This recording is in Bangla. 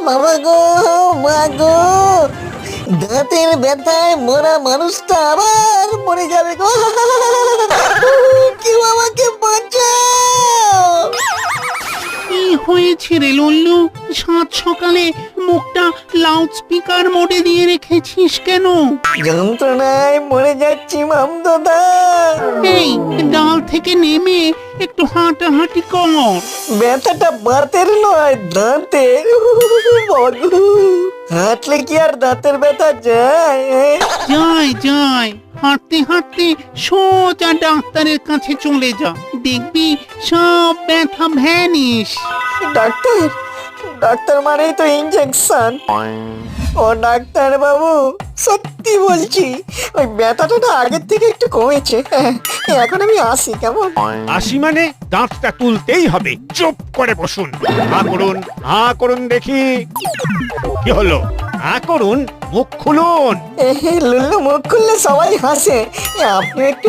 বাবা গো, মা গো, দাঁতের ব্যথায় মরা মানুষটা আবার মরে যাবে গো। কেউ আমাকে বাঁচাও। কি হয়েছে রে লল্লু? সাত সকালে মুখটা লাউড স্পিকার মোডে দিয়ে রেখেছিস কেন? যন্ত্রণায় মরে যাচ্ছি মামদোদা। এই ডাল থেকে নেমে একটু হাঁটাহাঁটি কর। ব্যথাটা বাতের নয়, দাঁতের। বাবু, হাঁটলে কি আর দাঁতের ব্যথা যায়? যাই যাই, হাঁটতে হাঁটতে সোজা ডাক্তারের কাছে চলে যা, দেখবি সব ব্যথা ভ্যানিশ। ডাক্তার, ডাক্তার মানেই তো ইঞ্জেকশন। ও ডাক্তার বাবু, সত্যি বলছি ওই ব্যথাটা না আগের থেকে একটু কমেছে। এখন আমি আসি কেমন? আসি মানে দাঁতটা তুলতেই হবে। চুপ করে বসুন। হা করুন দেখি। কি হলো? হা করুন, মুখ খুলুন। লুল্লু মুখ খুললে সবাই হাসে, আপনি একটু